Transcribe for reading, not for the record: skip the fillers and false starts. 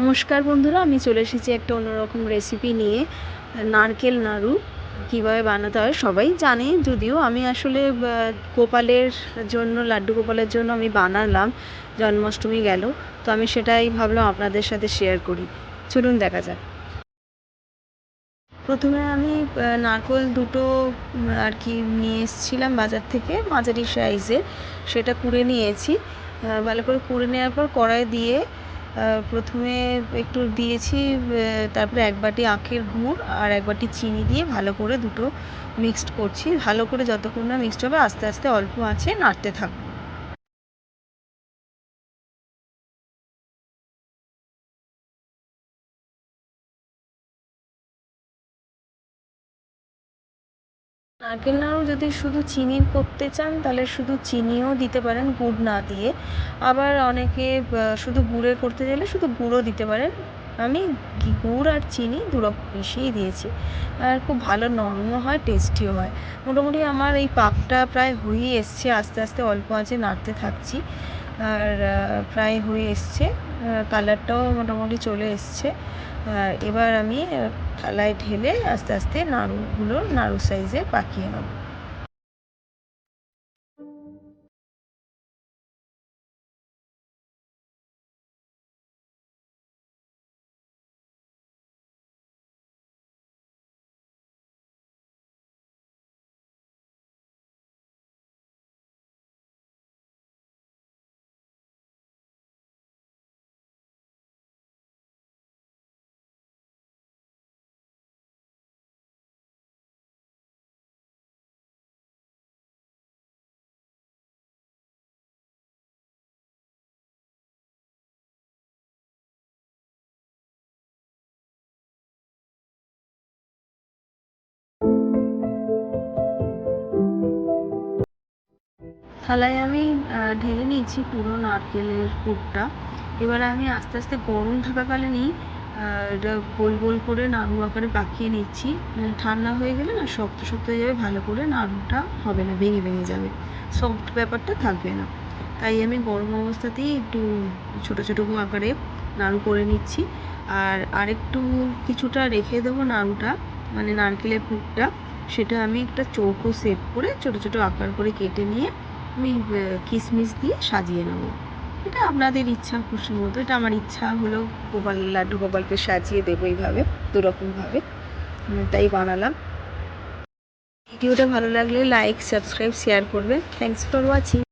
নমস্কার বন্ধুরা, আমি চলে এসেছি একটা অন্যরকম রেসিপি নিয়ে। নারকেল নাড়ু কীভাবে বানাতে হয় সবাই জানে, যদিও আমি আসলে গোপালের জন্য, লাড্ডু গোপালের জন্য আমি বানালাম। জন্মাষ্টমী গেল, তো আমি সেটাই ভাবলাম আপনাদের সাথে শেয়ার করি। চলুন দেখা যাক। প্রথমে আমি নারকেল দুটো আর কি নিয়ে এসেছিলাম বাজার থেকে, মাঝারি সাইজের। সেটা কুড়ে নিয়েছি। ভালো করে কুড়ে নেওয়ার পর কড়াই দিয়ে প্রথমে একটু দিয়েছি, তারপরে 1 বাটি আখের গুড় আর 1 বাটি চিনি দিয়ে ভালো করে দুটো মিক্সড করছি। ভালো করে যতক্ষণ না মিক্সড হবে আস্তে আস্তে অল্প আঁচে নাড়তে থাকবো। নারকেল নাড়ু যদি শুধু চিনির করতে চান তাহলে শুধু চিনিও দিতে পারেন, গুড় না দিয়ে। আবার অনেকে শুধু গুড়ের করতে চাইলে শুধু গুড়ও দিতে পারেন। আমি গুড় আর চিনি দুরকম মিশিয়েই দিয়েছি, আর খুব ভালো নরমও হয়, টেস্টিও হয়। মোটামুটি আমার এই পাকটা প্রায় হয়েই এসছে, আস্তে আস্তে অল্প আঁচে নাড়তে থাকছি। আর প্রায় হয়ে এসছে, কালারটাও মোটামুটি চলে এসছে। এবার আমি থালায় ঢেলে আস্তে আস্তে নাড়ুগুলো নাড়ু সাইজে পাকিয়ে নেব। থালায় আমি ঢেলে নিয়েছি পুরো নারকেলের পুরটা। এবার আমি আস্তে আস্তে গরম থাকাকালীনই এটা গোল গোল করে নাড়ু আকারে পাকিয়ে নিচ্ছি। ঠান্ডা হয়ে গেলে না শক্ত শক্ত হয়ে যাবে, ভালো করে নাড়ুটা হবে না, ভেঙে ভেঙে যাবে, সফট ব্যাপারটা থাকবে না। তাই আমি গরম অবস্থাতেই একটু ছোটো ছোটো আকারে নাড়ু করে নিচ্ছি। আর আরেকটু কিছুটা রেখে দেবো নাড়ুটা, মানে নারকেলের পুরটা। সেটা আমি একটা চৌকো শেপ করে ছোটো ছোটো আকার করে কেটে নিয়ে আমি কিশমিশ দিয়ে সাজিয়ে নেব। এটা আপনাদের ইচ্ছা খুশি মতো, এটা আমার ইচ্ছা হলো গোপাল, লাড্ডু গোপালকে সাজিয়ে দেবো এইভাবে, দুরকমভাবে, তাই বানালাম। ভিডিওটা ভালো লাগলে লাইক, সাবস্ক্রাইব, শেয়ার করবেন। Thanks for watching.